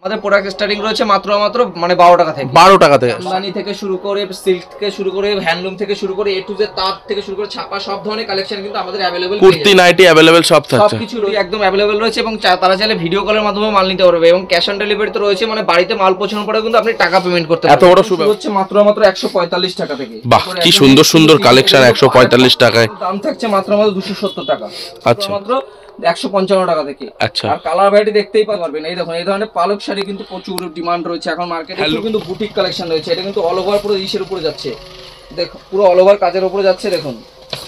আমাদের product starting রয়েছে মাত্র মানে 12 টাকা থেকে। 12 টাকা থেকে আমদানি থেকে শুরু করে সিল্ক থেকে শুরু করে হ্যান্ডলুম থেকে শুরু করে এ টু জেড তাঁত থেকে শুরু করে ছাপা সব ধরনের কালেকশন কিন্তু আমাদের अवेलेबल। কুর্তি নাইটি अवेलेबल সব থাকছে, সবকিছু একদম अवेलेबल রয়েছে এবং তারা চাইলে ভিডিও কলের মাধ্যমে মাল নিতে পারবে এবং ক্যাশ অন ডেলিভারি তো রয়েছে, মানে বাড়িতে মাল পৌঁছানোর পরে কিন্তু আপনি টাকা পেমেন্ট করতে পারবেন। এত বড় সুবিধা হচ্ছে মাত্র 145 টাকা থেকে। বাহ, কি সুন্দর সুন্দর কালেকশন 145 টাকায়। দাম থাকছে মাত্র 270 টাকা। আচ্ছা, মাত্র 155 টাকা থেকে। আচ্ছা, আর কালার ভ্যারাইটি দেখতেই পারবেন। এই দেখুন এই ধরনের পালক শাড়ি কিন্তু প্রচুর ডিমান্ড রয়েছে এখন মার্কেটে, কিন্তু বুটিক কালেকশন রয়েছে। এটা কিন্তু অল ওভার পুরো ইসের উপরে যাচ্ছে, দেখো পুরো অল ওভার কাজের উপরে যাচ্ছে দেখুন।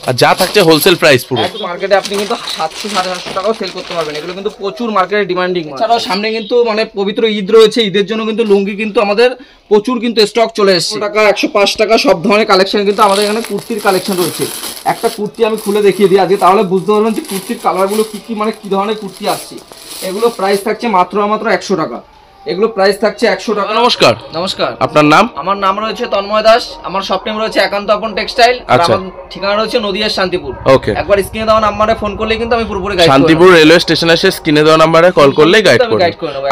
আর যা থাকছে হোলসেল প্রাইস পুরো। মার্কেটে আপনি কিন্তু 700-750 টাকাও সেল করতে পারবেন। এগুলো কিন্তু প্রচুর মার্কেটে ডিমান্ডিং। এছাড়াও সামনে কিন্তু মানে পবিত্র ঈদ রয়েছে, ঈদের জন্য কিন্তু লুঙ্গি কিন্তু আমাদের প্রচুর কিন্তু স্টক চলে এসেছে। 100 টাকা 105 টাকা সব ধরনের কালেকশন কিন্তু আমাদের এখানে কুর্তির কালেকশন রয়েছে। একটা কুর্তি আমি খুলে দেখিয়ে দিই আজকে, তাহলে বুঝতে পারবেন যে কুর্তির কালারগুলো কি কি, মানে কি ধরনের কুর্তি আসছে। এগুলো প্রাইস থাকছে মাত্র 100 টাকা। এগুলো প্রাইস থাকছে 100 টাকা। নমস্কার। নমস্কার, আপনার নাম? আমার নাম রয়েছে তন্ময় দাস। আমার শপ নেম রয়েছে একান্ত আপন টেক্সটাইল। আর আমার ঠিকানা রয়েছে নদিয়ার শান্তিপুর। ওকে, একবার স্ক্রিনে দেওয়া নম্বরে ফোন করলে কিন্তু আমি পুরোপুরি গাইড করব। শান্তিপুর রেলওয়ে স্টেশনে এসে স্ক্রিনে দেওয়া নম্বরে কল করলেই গাইড করব।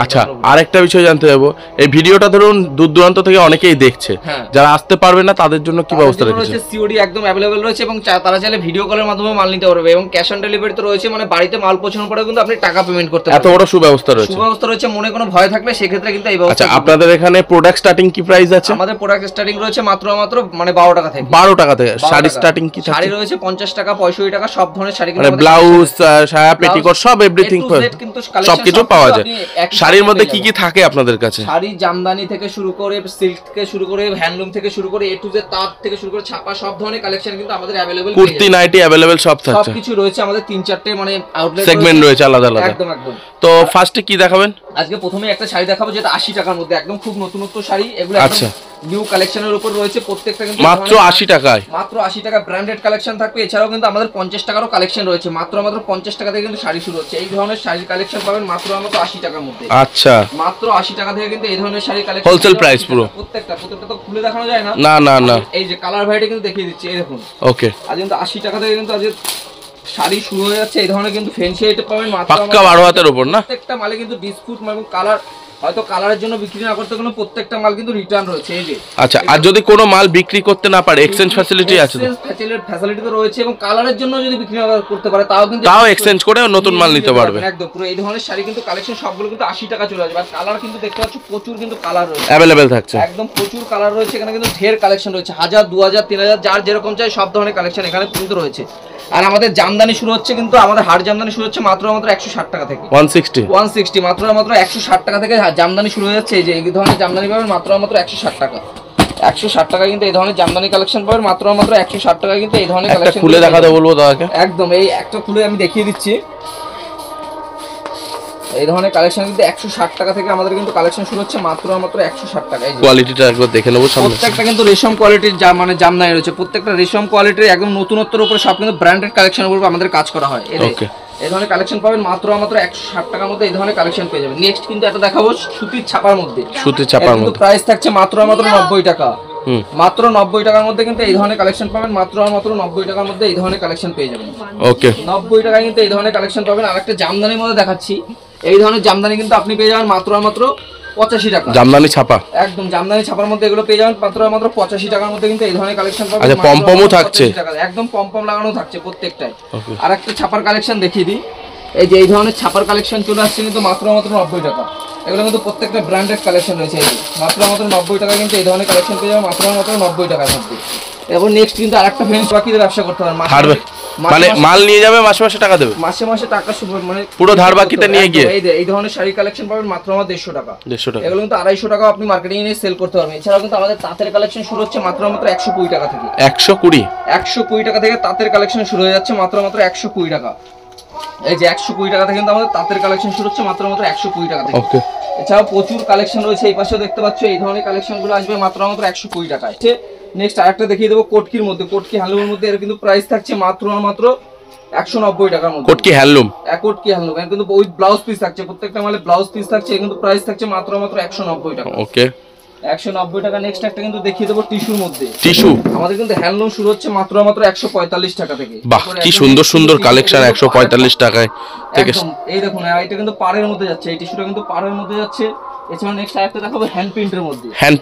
আচ্ছা, আরেকটা বিষয় জানতে যাবো, এই ভিডিওটা ধরুন দূর দূরান্ত থেকে অনেকেই দেখছে, যারা আসতে পারবে না তাদের জন্য কি ব্যবস্থা রেখেছে? সিওডি একদম अवेलेबल রয়েছে এবং তারা চাইলে ভিডিও কলের মাধ্যমে মাল নিতে পারবে এবং ক্যাশ অন ডেলিভারি তো রয়েছে, মানে বাড়িতে মাল পৌঁছানোর পরে কিন্তু আপনি টাকা পেমেন্ট করতে পারবেন। এত বড় সুব্যবস্থা রয়েছে। সুব্যবস্থা রয়েছে, মনে কোনো ভয় থাকলে সেক্ষেত্রে কিন্তু এই ব্যবস্থা। আচ্ছা, আপনাদের এখানে প্রোডাক্ট স্টার্টিং কি প্রাইস আছে? আমাদের প্রোডাক্ট স্টার্টিং রয়েছে মাত্র মানে 12 টাকা থেকে। 12 টাকা থেকে। শাড়ি স্টার্টিং কি থাকে? শাড়ি রয়েছে 50 টাকা 65 টাকা সব ধরনের শাড়ি, মানে ব্লাউজ, সায়া, পেটিকোট সব এভরিথিং সবকিছু পাওয়া যায়। শাড়ির মধ্যে কি কি থাকে আপনাদের কাছে? শাড়ি জামদানি থেকে শুরু করে সিল্ক থেকে শুরু করে হ্যান্ডলুম থেকে শুরু করে এ টু জেড তাঁত থেকে শুরু করে ছাপা সব ধরনের কালেকশন কিন্তু আমাদের अवेलेबल। কুর্তি নাইটি अवेलेबल সব থাকছে, সবকিছু রয়েছে। আমাদের 3-4টে মানে আউটলেট সেগমেন্ট রয়েছে আলাদা আলাদা। একদম একদম। তো ফার্স্টে কি দেখাবেন? আজকে প্রথমে একটা শাড়ি দেখাবো যেটা 80 টাকার মধ্যে, একদম খুব নতুনত্ব শাড়ি। এগুলো আচ্ছা, নিউ কালেকশনের উপর রয়েছে প্রত্যেকটা, কিন্তু মাত্র 80 টাকায়। মাত্র 80 টাকা ব্র্যান্ডেড কালেকশন থাকবে। এছাড়াও কিন্তু আমাদের 50 টাকারও কালেকশন রয়েছে। মাত্র 50 টাকা থেকে কিন্তু শাড়ি শুরু হচ্ছে। এই ধরনের শাড়ির কালেকশন পাবেন মাত্র 80 টাকার মধ্যে। আচ্ছা, মাত্র 80 টাকা থেকে কিন্তু এই ধরনের শাড়ি কালেকশন হোলসেল প্রাইস পুরো। প্রত্যেকটা তো খুলে দেখানো যায় না। না না না, এই যে কালার ভ্যারাইটি কিন্তু দেখিয়ে দিচ্ছি, এই দেখুন। ওকে, আজ কিন্তু 80 টাকা থেকে কিন্তু আজ শাড়ি শুরু হয়ে যাচ্ছে। এই ধরনের কিন্তু ফ্যান্সি আইটেম পাবেন মাত্র পাক্কা 12 হাতের উপর না। প্রত্যেকটা মালে কিন্তু ডিসপুট মানে কালার হয়তো কালারের জন্য বিক্রি না করতে কোনো প্রত্যেকটা মাল কিন্তু রিটার্ন রয়েছে। এই যে আচ্ছা, আর যদি কোনো মাল বিক্রি করতে না পারে এক্সচেঞ্জ ফ্যাসিলিটি আছে? ফ্যাসিলিটি তো রয়েছে এবং কালারের জন্য যদি বিক্রি না করতে পারে তাও এক্সচেঞ্জ করে নতুন মাল নিতে পারবে। একদম পুরো এই ধরনের শাড়ি কিন্তু কালেকশন সবগুলো কিন্তু 80 টাকা চলে আসবে। আর কালার কিন্তু দেখতে পাচ্ছ প্রচুর কিন্তু কালার রয়েছে, अवेलेबल থাকছে। একদম প্রচুর কালার রয়েছে এখানে, কিন্তু ঢের কালেকশন রয়েছে। 1000 2000 3000 যার যেরকম চাই সব ধরনের কালেকশন এখানে কিন্তু রয়েছে। আর আমাদের জামদানি শুরু হচ্ছে কিন্তু আমাদের হাড় জামদানি শুরু হচ্ছে মাত্র 160 টাকা থেকে। 160 মাত্র 160 টাকা থেকে জামদানি শুরু হয়ে যাচ্ছে। এই যে এই ধরনের জামদানি পাবেন মাত্র 160 টাকা। 160 টাকা কিন্তু এই ধরনের জামদানি কালেকশন পাবেন মাত্র 160 টাকা কিন্তু এই ধরনের কালেকশন। খুলে দেখাতে বলবো দাদাকে। একদম, এই একটা খুলে আমি দেখিয়ে দিচ্ছি। এই ধরনের কালেকশন কিন্তু 160 টাকা থেকে আমাদের কিন্তু কালেকশন শুরু হচ্ছে মাত্র 160 টাকা। এই কোয়ালিটিটা একবার দেখে নেবো সামনে। প্রত্যেকটা কিন্তু রেশম কোয়ালিটির মানে জামদানি রয়েছে। প্রত্যেকটা রেশম কোয়ালিটির একদম নতুনত্বের উপরে সব কিন্তু ব্র্যান্ডেড কালেকশনের উপর আমাদের কাজ করা হয়। ওকে, এই ধরনের কালেকশন পাবেন মাত্র 160 টাকার মধ্যে। এই ধরনের কালেকশন পেয়ে যাবেন। নেক্সট কিন্তু এটা দেখাবো সুতির ছাপার মধ্যে। সুতির ছাপার মধ্যে প্রাইস থাকছে মাত্র 90 টাকা। মাত্র 90 টাকার মধ্যে কিন্তু এই ধরনের কালেকশন পাবেন। মাত্র 90 টাকার মধ্যে এই ধরনের কালেকশন পেয়ে যাবেন। ওকে, 90 টাকায় কিন্তু এই ধরনের কালেকশন পাবেন। আরেকটা জামদানির মধ্যে দেখাচ্ছি। এই ধরনের জামদানি কিন্তু আপনি পেয়ে যাবেন মাত্র 85 টাকা। জামদানি ছাপা, একদম জামদানি ছাপার মধ্যে এগুলো পেয়ে যাবেন মাত্র 85 টাকার মধ্যে কিন্তু এই ধরনের কালেকশন পাবেন। আচ্ছা, পমপমও থাকছে, একদম পমপম লাগানো থাকছে প্রত্যেকটাই। আরেকটা ছাপার কালেকশন দেখিয়ে দিই। এই যে এই ধরনের ছাপার কালেকশন চলে আসছে কিন্তু মাত্র 90 টাকা। এগুলো কিন্তু প্রত্যেকটা ব্র্যান্ডেড কালেকশন রয়েছে। এই মাত্র 90 টাকা কিন্তু এই ধরনের কালেকশন পেয়ে যাবেন মাত্র 90 টাকার মধ্যে। এবং নেক্সট কিন্তু আরেকটা ফ্রেন্ডস বাকিতে ব্যবসা করতে পারেন। মানে মাল নিয়ে যাবে মাসে মাসে টাকা দেবে, মাসে মাসে টাকা মানে পুরো ধার বাকিতে নিয়ে গিয়ে। এই ধরনের শাড়ি কালেকশন পাবেন মাত্র 150 টাকা। 150 টাকা। এগুলো কিন্তু 250 টাকা আপনি মার্কেটিং এ সেল করতে পারবেন। এছাড়াও কিন্তু আমাদের তাঁতের কালেকশন শুরু হচ্ছে মাত্র 120 টাকা থেকে। 120 টাকা থেকে তাঁতের কালেকশন শুরু হয়ে যাচ্ছে মাত্র 120 টাকা। এই যে 120 টাকা থেকে কিন্তু আমাদের তাঁতের কালেকশন শুরু হচ্ছে মাত্র 120 টাকা থেকে। ওকে, এছাড়াও প্রচুর কালেকশন রয়েছে। এই পাশেও দেখতে পাচ্ছ এই ধরনের কালেকশনগুলো আসবে মাত্র 120 টাকায়। নেক্সট আরেকটা দেখিয়ে দেবো কোটকির মধ্যে। কোটকি হ্যান্ডলুমের মধ্যে এর কিন্তু প্রাইস থাকছে মাত্র 190 টাকার মধ্যে। কোটকি হ্যান্ডলুম, কোটকি হ্যান্ডলুম এর কিন্তু উইথ ব্লাউজ পিস থাকছে। প্রত্যেকটা মালে ব্লাউজ পিস থাকছে। কিন্তু প্রাইস থাকছে মাত্র 190 টাকা। ওকে, 190 টাকা। নেক্সট একটা কিন্তু দেখিয়ে দেবো টিস্যুর মধ্যে। টিস্যু আমাদের কিন্তু হ্যান্ডলুম শুরু হচ্ছে মাত্র 145 টাকা থেকে। বাহ, কি সুন্দর সুন্দর কালেকশন 145 টাকায় থেকে। এই দেখুন এটা কিন্তু পাড়ের মধ্যে যাচ্ছে। এই টিস্যুটা কিন্তু পাড়ের মধ্যে যাচ্ছে। এছাড়া নেক্সট আরেকটা দেখাবো হ্যান্ড প্রিন্টের মধ্যে। হ্যান্ড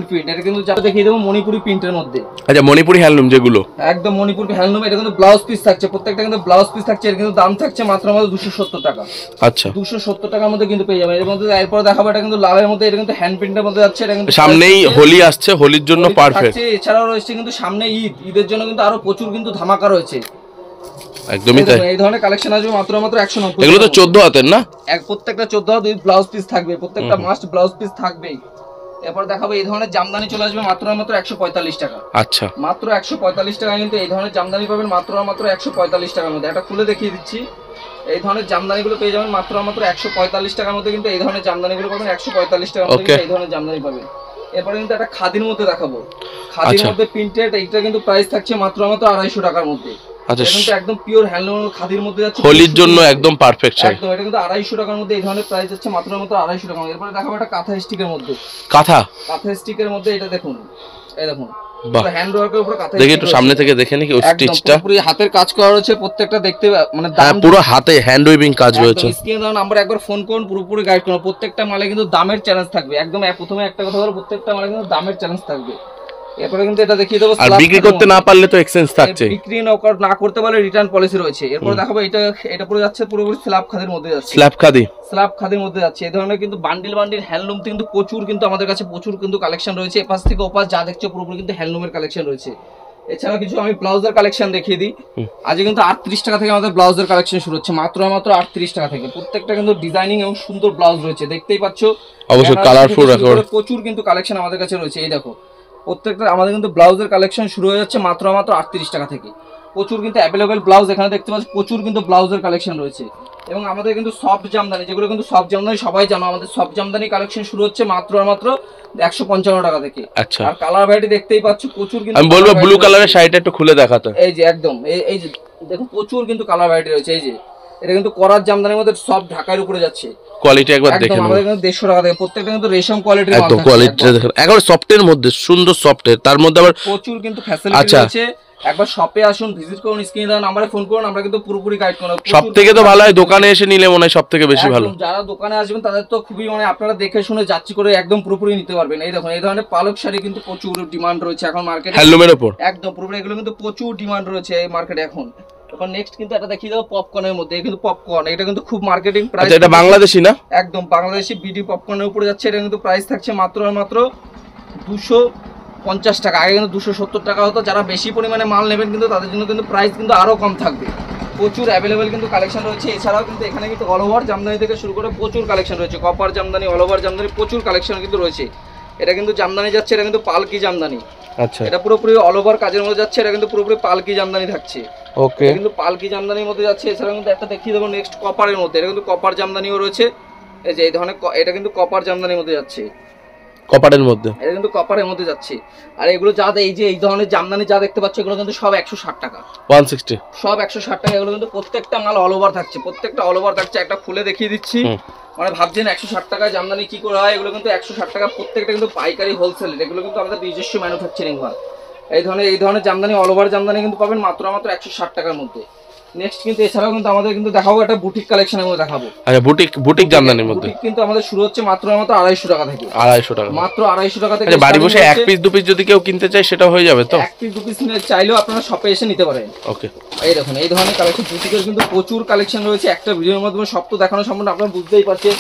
প্রিন্ট এটা কিন্তু যা দেখিয়ে দেবো মণিপুরি প্রিন্টের মধ্যে। আচ্ছা, মণিপুরি হ্যান্ডলুম যেগুলো, একদম মণিপুরি হ্যান্ডলুম। এটা কিন্তু ব্লাউজ পিস থাকছে, প্রত্যেকটা কিন্তু ব্লাউজ পিস থাকছে। এর কিন্তু দাম থাকছে মাত্র 270 টাকা। আচ্ছা, 270 টাকার মধ্যে কিন্তু পেয়ে যাবেন। এর মধ্যে এরপর দেখাবো এটা কিন্তু লালের মধ্যে, এটা কিন্তু হ্যান্ড প্রিন্টের মধ্যে যাচ্ছে। এটা কিন্তু সামনেই হোলি আসছে, হোলির জন্য পারফেক্ট। এছাড়াও রয়েছে কিন্তু সামনে ঈদের জন্য কিন্তু আরো প্রচুর কিন্তু ধামাকা রয়েছে। একদমই তাই, এই ধরনের কালেকশন আসবে মাত্র 190। এগুলো তো 14 হাতের না? প্রত্যেকটা 14 হাত ব্লাউজ পিস থাকবে, প্রত্যেকটা মাস্ট ব্লাউজ পিস থাকবেই। এরপর দেখাবো এই ধরনের জামদানি চলে আসবে মাত্র 145 টাকা। আচ্ছা, মাত্র 145 টাকা কিন্তু এই ধরনের জামদানি পাবেন মাত্র 145 টাকার মধ্যে। এটা খুলে দেখিয়ে দিচ্ছি। এই ধরনের জামদানিগুলো পেয়ে যাবেন মাত্র 145 টাকার মধ্যে। কিন্তু এই ধরনের জামদানিগুলো পাবেন 145 টাকার মধ্যে। এই ধরনের জামদানি পাবেন। এরপরে কিন্তু একটা খাদির মধ্যে দেখাবো, খাদির মধ্যে প্রিন্টেড। এইটা কিন্তু প্রাইস থাকছে মাত্র 250 টাকার মধ্যে। আচ্ছা, কিন্তু একদম পিওর হ্যান্ডলুম খাদির মধ্যে যাচ্ছে, হোলির জন্য একদম পারফেক্ট। একদম এটা কিন্তু 250 টাকার মধ্যে। এই ধরনের প্রাইস হচ্ছে মাত্র 250 টাকা। এরপরে দেখাবো একটা কাঁথা স্টিকের মধ্যে। কাঁথা স্টিকের মধ্যে এটা দেখুন, এই দেখুন হ্যান্ড ওয়ার্কের উপর কাঁথা। দেখি একটু সামনে থেকে দেখে নাকি ওই স্টিচটা পুরো হাতের কাজ করা রয়েছে। প্রত্যেকটা দেখতে মানে পুরো হাতে হ্যান্ড উইভিং কাজ রয়েছে। স্ক্রিনে দাও নাম্বার, একবার ফোন করুন, পুরোপুরি গাইড করুন। প্রত্যেকটা মালে কিন্তু দামের চ্যালেঞ্জ থাকবে। একদম প্রথমে একটা কথা বলবো, প্রত্যেকটা মালে কিন্তু দামের চ্যালেঞ্জ থাকবে। এরপরে কিন্তু এটা দেখিয়ে দেবো, আর বিক্রি করতে না পারলে তো এক্সচেঞ্জ থাকছে, বিক্রি না করতে পারলে রিটার্ন পলিসি রয়েছে। এরপর দেখাবো এটা পুরো যাচ্ছে পুরোপুরি স্ল্যাব খাদির মধ্যে যাচ্ছে। স্ল্যাব খাদির মধ্যে যাচ্ছে। এই ধরনের কিন্তু বান্ডিল হ্যান্ডলুম কিন্তু প্রচুর কিন্তু আমাদের কাছে প্রচুর কিন্তু কালেকশন রয়েছে। এপাশ থেকে ওপাশ যা দেখছো পুরোপুরি কিন্তু হ্যান্ডলুমের কালেকশন রয়েছে। এছাড়া কিছু আমি ব্লাউজের কালেকশন দেখিয়ে দিই। আজকে কিন্তু 38 টাকা থেকে আমাদের ব্লাউজের কালেকশন শুরু হচ্ছে, মাত্র 38 টাকা থেকে। প্রত্যেকটা কিন্তু ডিজাইনিং এবং সুন্দর ব্লাউজ রয়েছে, দেখতেই পাচ্ছ। অবশ্যই কালারফুল প্রচুর কিন্তু কালেকশন আমাদের কাছে রয়েছে। এই দেখো প্রত্যেকটা আমাদের কিন্তু ব্লাউজের কালেকশন শুরু হয়ে যাচ্ছে মাত্র 38 টাকা থেকে। প্রচুর কিন্তু অ্যাভেলেবেল ব্লাউজ এখানে দেখতে পাচ্ছি, প্রচুর কিন্তু ব্লাউজের কালেকশন রয়েছে। এবং আমাদের কিন্তু সফট জামদানি, যেগুলো কিন্তু সফট জামদানি সবাই জানো, আমাদের সফট জামদানি কালেকশন শুরু হচ্ছে মাত্র 155 টাকা থেকে। আচ্ছা, আর কালার ভ্যারাইটি দেখতেই পাচ্ছ প্রচুর কিন্তু। আমি বলবো ব্লু কালারের শাড়িটা একটু খুলে দেখাতে। এই যে একদম এই যে দেখুন প্রচুর কিন্তু কালার ভ্যারাইটি রয়েছে। এই যে এটা কিন্তু করার জামদানির মধ্যে সব ঢাকার উপরে যাচ্ছে। কোয়ালিটি একবার দেখে নাও, আমাদের কিন্তু 150 টাকা থেকে। প্রত্যেকটা কিন্তু রেশম কোয়ালিটির মাল, একদম কোয়ালিটিটা দেখেন, একবার সফটের মধ্যে সুন্দর সফটের, তার মধ্যে আবার প্রচুর কিন্তু ফ্যাসিলিটি রয়েছে। একবার শপে আসুন, ভিজিট করুন, স্ক্রিনে দেওয়া নম্বরে ফোন করুন, আমরা কিন্তু পুরোপুরি গাইড করব। সবথেকে তো ভালো হয় দোকানে এসে নিলে মনে হয় সবথেকে বেশি ভালো। যারা দোকানে আসবেন তাদের তো খুবই মানে আপনারা দেখে শুনে যাচ্ছি করে একদম পুরোপুরি নিতে পারবেন। এই দেখুন এই ধরনের পালক শাড়ি কিন্তু প্রচুর ডিমান্ড রয়েছে এখন মার্কেটে, হ্যান্ডলুমের উপর একদম পুরোপুরি। এগুলো কিন্তু প্রচুর ডিমান্ড রয়েছে এই মার্কেটে এখন। তখন নেক্সট কিন্তু এটা দেখিয়ে দেবো পপকর্নের মধ্যে। কিন্তু পপকর্ন এটা কিন্তু খুব মার্কেটিং প্রাইস। এটা বাংলাদেশি না? একদম বাংলাদেশি বিডি পপকর্নের উপরে যাচ্ছে। এটা কিন্তু প্রাইস থাকছে মাত্র 250 টাকা। আগে কিন্তু 270 টাকা হতো। যারা বেশি পরিমাণে মাল নেবেন কিন্তু তাদের জন্য কিন্তু প্রাইস কিন্তু আরো কম থাকবে। প্রচুর অ্যাভেলেবেল কিন্তু কালেকশন রয়েছে। এছাড়াও কিন্তু এখানে কিন্তু অল ওভার জামদানি থেকে শুরু করে প্রচুর কালেকশন রয়েছে। Copper Jamdani, all over Jamdani প্রচুর কালেকশন কিন্তু রয়েছে। এটা কিন্তু জামদানি যাচ্ছে, এটা কিন্তু পালকি জামদানি। আচ্ছা, এটা পুরোপুরি অল ওভার কাজের মধ্যে যাচ্ছে। এটা কিন্তু পুরোপুরি পালকি জামদানি থাকছে। ওকে, কিন্তু পালকি জামদানির মধ্যে যাচ্ছে। এছাড়া কিন্তু একটা দেখিয়ে দেবো নেক্সট কপারের মধ্যে। এটা কিন্তু কপার জামদানিও রয়েছে। এই যে এই ধরনের এটা কিন্তু কপার জামদানির মধ্যে যাচ্ছে, কপারের মধ্যে। এটা কিন্তু কপারের মধ্যে যাচ্ছে। আর এগুলো যা এই যে এই ধরনের জামদানি যা দেখতে পাচ্ছ এগুলো কিন্তু সব 160 টাকা, 160 সব 160 টাকা। এগুলো কিন্তু প্রত্যেকটা মাল অল ওভার থাকছে, প্রত্যেকটা অল ওভার থাকছে। একটা খুলে দেখিয়ে দিচ্ছি। মানে ভাবছেন 160 টাকায় জামদানি কি করে হয়, এগুলো কিন্তু 160 টাকা। প্রত্যেকটা কিন্তু পাইকারি হোলসেল। এগুলো কিন্তু আমাদের নিজস্ব ম্যানুফ্যাকচারিং মাল। এই ধরনের জামদানি অল ওভার জামদানি কিন্তু পাবেন মাত্র 160 টাকার মধ্যে। নেক্সট কিন্তু এছাড়াও কিন্তু আমাদের কিন্তু দেখাবো একটা বুটিক কালেকশনের মধ্যে দেখাবো। আচ্ছা, বুটিক জামদানির মধ্যে কিন্তু আমাদের শুরু হচ্ছে মাত্র 250 টাকা থেকে। 250 টাকা, মাত্র 250 টাকা থেকে। বাড়ি বসে এক পিস দু পিস যদি কেউ কিনতে চায় সেটা হয়ে যাবে তো? এক পিস দু পিস চাইলেও আপনারা শপে এসে নিতে পারেন। ওকে, এই দেখুন এই ধরনের কালেকশন বুটিকের কিন্তু প্রচুর কালেকশন রয়েছে। একটা ভিডিওর মাধ্যমে সব তো দেখানো সম্ভব না, আপনারা বুঝতেই পারছেন।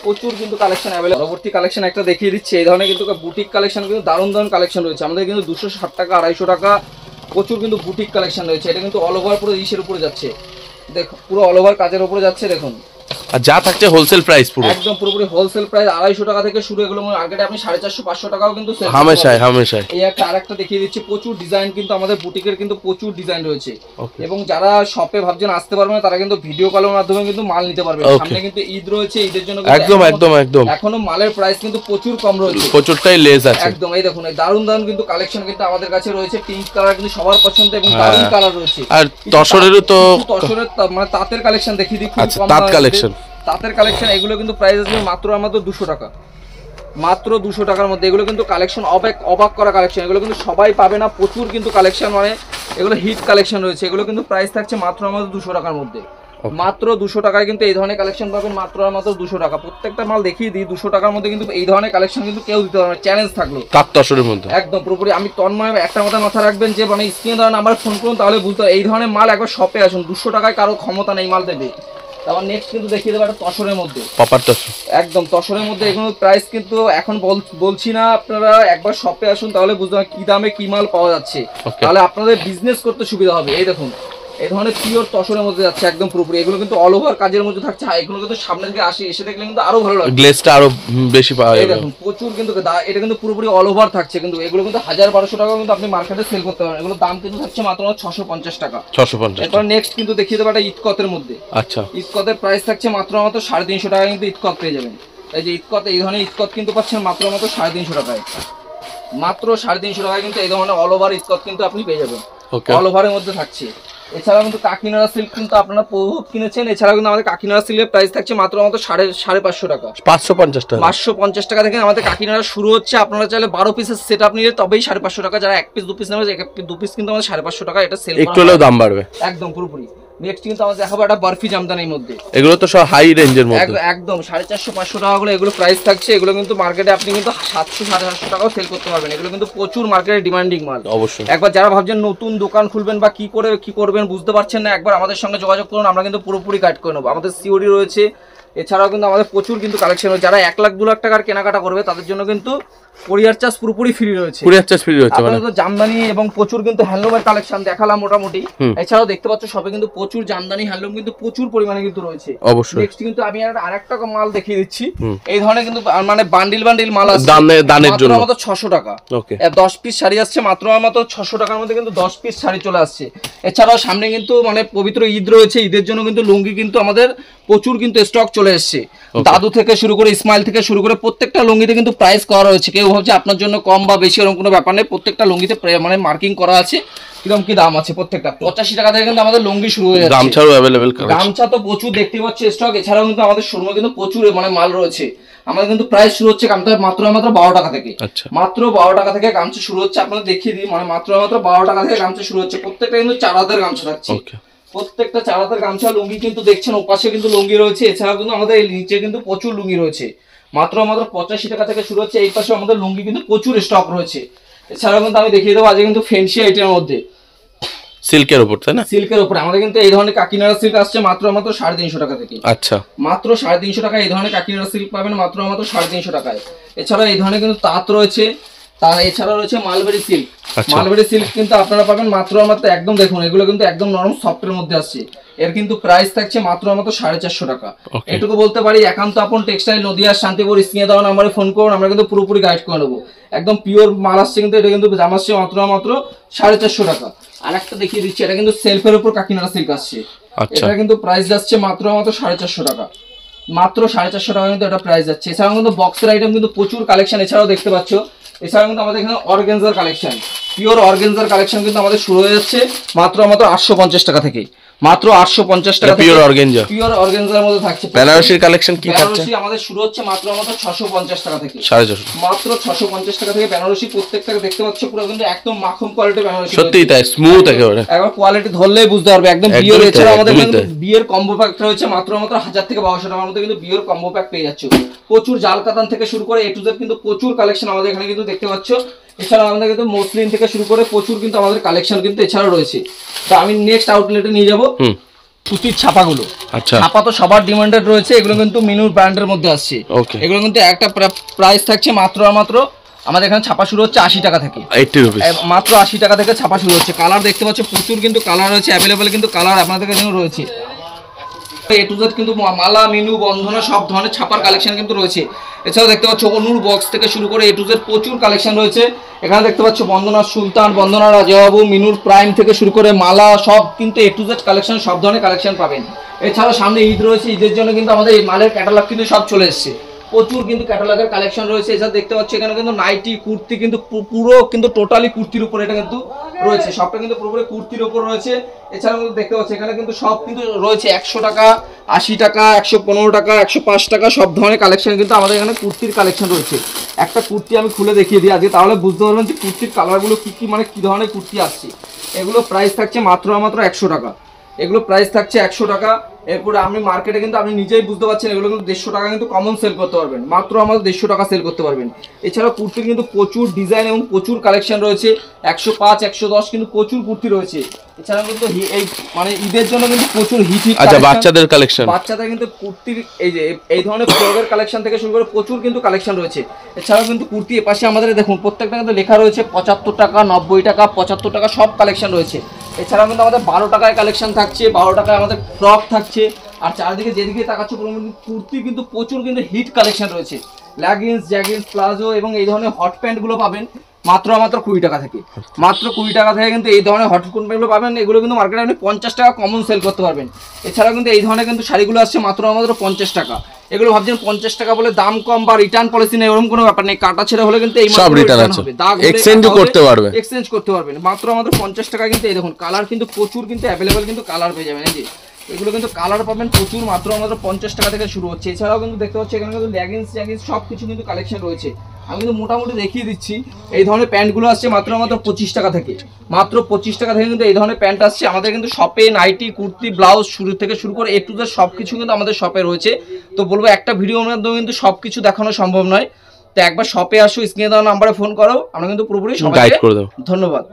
প্রচুর কিন্তু কালেকশন অ্যাভেলেবল। পরবর্তী কালেকশন একটা দেখিয়ে দিচ্ছি। এই ধরনের কিন্তু বুটিক কালেকশন কিন্তু দারুণ কালেকশন রয়েছে আমাদের কিন্তু 260 টাকা, 250 টাকা। প্রচুর কিন্তু বুটিক কালেকশন রয়েছে। এটা কিন্তু অল ওভার পুরো ইসের উপরে যাচ্ছে, দেখো পুরো অল ওভার কাজের উপরে যাচ্ছে। দেখুন আর যা থাকছে হোলসেল প্রাইস, পুরো একদম পুরোপুরি হোলসেল প্রাইস 250 টাকা থেকে শুরু। এগুলো মার্কেটে আপনি 450-500 টাকাও কিন্তু হামেশাই। এই একটা আরেকটা দেখিয়ে দিচ্ছি। প্রচুর ডিজাইন কিন্তু আমাদের বুটিকের কিন্তু প্রচুর ডিজাইন রয়েছে। এবং যারা শপে ভাবছেন আসতে পারবেন না তারা কিন্তু ভিডিও কলের মাধ্যমে কিন্তু মাল নিতে পারবে। সামনে কিন্তু ঈদ রয়েছে, ঈদের জন্য একদম এখনো মালের প্রাইস কিন্তু প্রচুর কম রয়েছে, প্রচুরটাই লেস আছে একদম। এই দেখুন এই দারুণ কিন্তু কালেকশন কিন্তু আমাদের কাছে রয়েছে। পিঙ্ক কালার কিন্তু সবার পছন্দ এবং দারুণ কালার রয়েছে। আর তসরেরও তো তসরের মানে তাঁতের কালেকশন দেখিয়ে দিই। খুব কম তাঁত কালেকশন, তাঁতের কালেকশন। এগুলো কিন্তু প্রাইস আসবে মাত্র 200 টাকা, মাত্র 200 টাকার মধ্যে। এগুলো কিন্তু কালেকশন অবাক করা কালেকশন। এগুলো কিন্তু সবাই পাবে না, প্রচুর কিন্তু কালেকশন, মানে এগুলো হিট কালেকশন রয়েছে। এগুলো কিন্তু প্রাইস থাকছে মাত্র 200 টাকার মধ্যে। মাত্র 200 টাকায় কিন্তু এই ধরনের কালেকশন পাবেন, মাত্র 200 টাকা। প্রত্যেকটা মাল দেখিয়ে দিই, 200 টাকার মধ্যে কিন্তু এই ধরনের কালেকশন কিন্তু কেউ দিতে পারবে না, চ্যালেঞ্জ থাকলো। তার তসরের মধ্যে একদম পুরোপুরি। আমি তন্ময় একটা কথা মাথা রাখবেন যে মানে স্ক্রিনে ধরেন আমার ফোন করুন, তাহলে বুঝতে এই ধরনের মাল একবার শপে আসুন। 200 টাকায় কারো ক্ষমতা নেই মাল দেবে। তারপর নেক্সট কিন্তু দেখিয়ে দেবো একটা তসরের মধ্যে, প্রপার তসর, একদম তসরের মধ্যে। এগুলো প্রাইস কিন্তু এখন বলছি না, আপনারা একবার শপে আসুন তাহলে বুঝতে পারবেন কি দামে কি মাল পাওয়া যাচ্ছে, তাহলে আপনাদের বিজনেস করতে সুবিধা হবে। এই দেখুন এই ধরনের পিওর তসরের মধ্যে যাচ্ছে একদম পুরোপুরি। এগুলো কিন্তু অল ওভার কাজের মধ্যে থাকছে। এগুলো কিন্তু সামনে থেকে এসে দেখলে কিন্তু আরো ভালো লাগে, গ্লেজটা আরো বেশি পাওয়া যাবে। দেখুন প্রচুর কিন্তু এটা কিন্তু পুরোপুরি অল ওভার থাকছে। কিন্তু এগুলো কিন্তু 1000-1200 টাকা কিন্তু আপনি মার্কেটে সেল করতে পারেন। এগুলো দাম কিন্তু থাকছে মাত্র 650 টাকা। 650। এরপর নেক্সট কিন্তু দেখিয়ে দেবো একটা ইটকতের মধ্যে। আচ্ছা, ইটকতের প্রাইস থাকছে মাত্র 350 টাকা কিন্তু ইটকত পেয়ে যাবেন। এই যে ইটকত, এই ধরনের ইটকত কিন্তু পাচ্ছেন মাত্র 350 টাকায়। মাত্র 350 টাকায় কিন্তু এই ধরনের অল ওভার ইটকত কিন্তু আপনি পেয়ে যাবেন, অল ওভারের মধ্যে থাকছে। এছাড়াও কিন্তু কাকিনাড়া সিল্ক কিন্তু আপনারা বহুত কিনেছেন। এছাড়াও কিন্তু আমাদের কাকিনাড়া সিল্কের প্রাইস থাকছে মাত্র 550 টাকা। 550 টাকা, 550 টাকা থেকে আমাদের কাকিনাড়া শুরু হচ্ছে। আপনারা চাইলে 12 পিসের সেট আপ নিলে তবেই 550 টাকা। যারা 1 পিস 2 পিস নেবে, 2 পিস কিন্তু আমাদের 550 টাকা এটা সেল। একটু হলেও দাম বাড়বে একদম পুরোপুরি। নেক্সট কিন্তু আমরা দেখাবো একটা বরফি জামদানির মধ্যে। এগুলো তো সব হাই রেঞ্জের মধ্যে, একদম 450-500 টাকা করে এগুলো প্রাইস থাকছে। এগুলো কিন্তু মার্কেটে আপনি কিন্তু 700-750 টাকাও সেল করতে পারবেন। এগুলো কিন্তু প্রচুর মার্কেটে ডিমান্ডিং মাল। অবশ্যই একবার যারা ভাবছেন নতুন দোকান খুলবেন বা কি করবেন বুঝতে পারছেন না, একবার আমাদের সঙ্গে যোগাযোগ করুন, আমরা কিন্তু পুরোপুরি গাইড করে নেবো। আমাদের সিওডি রয়েছে। এছাড়াও কিন্তু আমাদের প্রচুর কিন্তু কালেকশন রয়েছে। যারা 1 লাখ 2 লাখ টাকার কেনাকাটা করবে তাদের জন্য কিন্তু কোরিয়ার চার্জ পুরোপুরি ফ্রি রয়েছে। কোরিয়ার চার্জ ফ্রি রয়েছে মানে তো জামদানি এবং প্রচুর কিন্তু হ্যান্ডলুমের কালেকশন দেখালাম মোটামুটি। এছাড়াও দেখতে পাচ্ছ সবে কিন্তু প্রচুর জামদানি হ্যান্ডলুম কিন্তু প্রচুর পরিমাণে কিন্তু রয়েছে। অবশ্যই। নেক্সট কিন্তু আমি আরেকটা মাল দেখিয়ে দিচ্ছি। এই ধরনের কিন্তু মানে বান্ডিল মাল আছে দানের জন্য মাত্র 600 টাকা। ওকে, 10 পিস শাড়ি আসছে মাত্র 600 টাকার মধ্যে কিন্তু 10 পিস শাড়ি চলে আসছে। এছাড়াও সামনে কিন্তু মানে পবিত্র ঈদ রয়েছে। ঈদের জন্য কিন্তু লুঙ্গি কিন্তু আমাদের প্রচুর কিন্তু স্টক চলে এসেছে। দাদু থেকে শুরু করে ইসমাইল থেকে শুরু করে প্রত্যেকটা লুঙ্গিতে কিন্তু প্রাইস করা রয়েছে। কেউ ভাবছে আপনার জন্য কম বা বেশি এরকম কোনো ব্যাপার নেই। প্রত্যেকটা লুঙ্গিতে মানে মার্কিং করা আছে কিরকম কি দাম আছে। প্রত্যেকটা 85 টাকা থেকে কিন্তু আমাদের লুঙ্গি শুরু হয়ে যাচ্ছে। গামছাও अवेलेबल, গামছা তো প্রচুর দেখতে পাচ্ছি স্টক। এছাড়াও কিন্তু আমাদের শোরুমে কিন্তু প্রচুর মানে মাল রয়েছে। আমাদের কিন্তু প্রাইস শুরু হচ্ছে গামছা মাত্র 12 টাকা থেকে। মাত্র 12 টাকা থেকে গামছা শুরু হচ্ছে। আপনাদের দেখিয়ে দিই, মানে মাত্র 12 টাকা থেকে গামছা শুরু হচ্ছে। প্রত্যেকটা কিন্তু 4 হাতের গামছা থাকছে। প্রত্যেকটা 4 হাতের গামছা। লুঙ্গি কিন্তু দেখছেন ওপাশে কিন্তু লুঙ্গি রয়েছে। এছাড়াও কিন্তু আমাদের এই নিচে কিন্তু প্রচুর লুঙ্গি রয়েছে। মাত্র 85 টাকা থেকে শুরু হচ্ছে। এই পাশে আমাদের লুঙ্গি কিন্তু প্রচুর স্টক রয়েছে। এছাড়াও কিন্তু আমি দেখিয়ে দেবো আজকে কিন্তু ফ্যান্সি আইটেমের মধ্যে সিল্কের উপর, তাই না? সিল্কের উপরে আমাদের কিন্তু এই ধরনের কাকিনাড়া সিল্ক আসছে মাত্র 350 টাকা থেকে। আচ্ছা, মাত্র 350 টাকা এই ধরনের কাকিনাড়া সিল্ক পাবেন মাত্র 350 টাকায়। এছাড়াও এই ধরনের কিন্তু তাঁত রয়েছে। এছাড়াও রয়েছে মালবেরি সিল্ক। মালবেরি সিল্ক কিন্তু আপনারা পাবেন মাত্র একদম দেখুন এগুলো কিন্তু একদম নরম সফটের মধ্যে আসছে। এর কিন্তু প্রাইস থাকছে মাত্র 450 টাকা। এটুকু বলতে পারি একান্ত আপন টেক্সটাইল নদিয়া শান্তিপুর স্ক্রিনে দেওয়া নম্বরে ফোন করুন, আমরা কিন্তু পুরোপুরি গাইড করে নেবো। একদম পিওর মাল আসছে কিন্তু এটা কিন্তু দাম আসছে মাত্র 450 টাকা। আর একটা দেখিয়ে দিচ্ছি, এটা কিন্তু সেলফের উপর কাকিনাড়া সিল্ক আসছে। এটা কিন্তু প্রাইস যাচ্ছে মাত্র 450 টাকা। মাত্র 450 টাকা কিন্তু এটা প্রাইস যাচ্ছে। এছাড়াও কিন্তু বক্সের আইটেম কিন্তু প্রচুর কালেকশন এছাড়াও দেখতে পাচ্ছ। এছাড়াও কিন্তু আমাদের এখানে organza collection, pure organza collection কিন্তু আমাদের শুরু হয়ে যাচ্ছে মাত্র 850 টাকা থেকে। মাত্র 850 টাকা পিওর অর্গানজা, পিওর অর্গানজার মধ্যে থাকছে। বেনারসির কালেকশন কি থাকছে? বেনারসি আমাদের শুরু হচ্ছে মাত্র 650 টাকা থেকে। 450 মাত্র 650 টাকা থেকে বেনারসি। প্রত্যেকটা দেখতে পাচ্ছ পুরো কিন্তু একদম মাখন কোয়ালিটির বেনারসি। সত্যি তাই, স্মুথ একেবারে। একবার কোয়ালিটি ধরলেই বুঝতে পারবে একদম পিওর। এছাড়া আমাদের কিন্তু বিয়ের কম্বো প্যাক রয়েছে মাত্র 1000 থেকে 1200 টাকার মধ্যে কিন্তু বিয়ের কম্বো প্যাক পেয়ে যাচ্ছে। প্রচুর জাল কাতান থেকে শুরু করে A to Z কিন্তু প্রচুর কালেকশন আমাদের এখানে কিন্তু দেখতে পাচ্ছ। এছাড়া আমাদের কিন্তু মসলিন থেকে শুরু করে প্রচুর কিন্তু আমাদের কালেকশন কিন্তু এছাড়াও রয়েছে। তো আমি নেক্সট আউটলেটে নিয়ে যাবো সুতির ছাপাগুলো। আচ্ছা, ছাপা তো সবার ডিমান্ডেড রয়েছে। এগুলো কিন্তু মিনুর ব্র্যান্ডের মধ্যে আসছে। এগুলো কিন্তু একটা প্রাইস থাকছে মাত্র আমাদের এখানে ছাপা শুরু হচ্ছে 80 টাকা থেকে। 80 রুপিস, মাত্র 80 টাকা থেকে ছাপা শুরু হচ্ছে। কালার দেখতে পাচ্ছ প্রচুর কিন্তু কালার রয়েছে অ্যাভেলেবেল কিন্তু কালার আপনাদের কাছে রয়েছে। A to Z কিন্তু মালা মিনু বন্ধনা সব ধরনের ছাপার কালেকশন কিন্তু রয়েছে। এছাড়াও দেখতে পাচ্ছ অনুর বক্স থেকে শুরু করে A to Z প্রচুর কালেকশন রয়েছে। এখানে দেখতে পাচ্ছ বন্দনা সুলতান, বন্দনা রাজাবাবু, মিনুর প্রাইম থেকে শুরু করে মালা সব কিন্তু A to Z কালেকশন সব ধরনের কালেকশন পাবেন। এছাড়াও সামনে ঈদ রয়েছে। ঈদের জন্য কিন্তু আমাদের এই মালের ক্যাটালগ কিন্তু সব চলে এসেছে। প্রচুর কিন্তু ক্যাটালগের কালেকশন রয়েছে। এছাড়া দেখতে পাচ্ছ এখানে কিন্তু নাইটি কুর্তি কিন্তু পুরো কিন্তু টোটালি কুর্তির উপর এটা কিন্তু রয়েছে। সবটা কিন্তু পুরোপুরি কুর্তির উপর রয়েছে। এছাড়া কিন্তু দেখতে পাচ্ছ এখানে কিন্তু সব কিন্তু রয়েছে 100 টাকা, 80 টাকা, 115 টাকা, 105 টাকা সব ধরনের কালেকশন কিন্তু আমাদের এখানে কুর্তির কালেকশন রয়েছে। একটা কুর্তি আমি খুলে দেখিয়ে দিই আজকে, তাহলে বুঝতে পারবেন যে কুর্তির কালারগুলো কি কি মানে কি ধরনের কুর্তি আসছে। এগুলো প্রাইস থাকছে মাত্র 100 টাকা। এগুলো প্রাইস থাকছে 100 টাকা। এরপরে আপনি মার্কেটে কিন্তু আপনি নিজেই বুঝতে পারছেন এগুলো কিন্তু 150 টাকা কিন্তু কমন সেল করতে পারবেন, মাত্র আমাদের 150 টাকা সেল করতে পারবেন। এছাড়া কুর্তির কিন্তু প্রচুর ডিজাইন এবং প্রচুর কালেকশন রয়েছে, 105 110 কিন্তু প্রচুর কুর্তি রয়েছে। এছাড়া কিন্তু এই মানে ঈদের জন্য কিন্তু প্রচুর হিট। আচ্ছা, বাচ্চাদের কালেকশন, বাচ্চাদের কিন্তু কুর্তির এই যে এই ধরনের ফ্রকের কালেকশন থেকে শুরু করে প্রচুর কিন্তু কালেকশন রয়েছে। এছাড়াও কিন্তু কুর্তি এপাশে আমাদের দেখুন প্রত্যেকটা কিন্তু লেখা রয়েছে 75 টাকা, 90 টাকা, 75 টাকা সব কালেকশন রয়েছে। এছাড়াও কিন্তু আমাদের 12 টাকায় কালেকশন থাকছে, 12 টাকায় আমাদের ফ্রক থাকছে। আর চারিদিকে যেদিকে তাকাচ্ছে কুর্তি কিন্তু প্রচুর কিন্তু হিট কালেকশন রয়েছে। লেগিংস, জ্যাগিংস, প্লাজো এবং এই ধরনের হট প্যান্টগুলো পাবেন মাত্র 20 টাকা থেকে। মাত্র 20 টাকা থেকে কিন্তু এই ধরনের হট প্যান্টগুলো পাবেন। এগুলো কিন্তু মার্কেটে আপনি 50 টাকা কমন সেল করতে পারবেন। এছাড়াও কিন্তু এই ধরনের কিন্তু শাড়িগুলো আসছে মাত্র 50 টাকা। এগুলো ভাবছেন 50 টাকা বলে দাম কম বা রিটার্ন পলিসি নেই, এরকম কোনো ব্যাপার নেই। কাটা ছেড়ে হলে কিন্তু এই সব রিটার্ন হবে, এক্সচেঞ্জও করতে পারবেন, এক্সচেঞ্জ করতে পারবেন। মাত্র আমাদের 50 টাকা কিন্তু এই দেখুন কালার কিন্তু প্রচুর কিন্তু অ্যাভেলেবেল কিন্তু কালার পেয়ে যাবেন। এই যে এগুলো কিন্তু কালার পাবেন প্রচুর, মাত্র আমাদের 50 টাকা থেকে শুরু হচ্ছে। এছাড়াও কিন্তু দেখতে পাচ্ছি এখানে কিন্তু লেগিংস সব কিছু কিন্তু কালেকশন রয়েছে। আমি কিন্তু মোটামুটি দেখিয়ে দিচ্ছি। এই ধরনের প্যান্টগুলো আসছে মাত্র 25 টাকা থেকে। মাত্র 25 টাকা থেকে কিন্তু এই ধরনের প্যান্ট আসছে আমাদের কিন্তু শপে। নাইটি, কুর্তি, ব্লাউজ শুরু থেকে শুরু করে A to Z সব কিছু কিন্তু আমাদের শপে রয়েছে। তো বলবো একটা ভিডিওর মাধ্যমে কিন্তু সব কিছু দেখানো সম্ভব নয়। তো একবার শপে আসো, স্ক্রিনে দেওয়া নাম্বারে ফোন করো, আমরা কিন্তু পুরোপুরি সবাইকে গাইড করে দেব। ধন্যবাদ।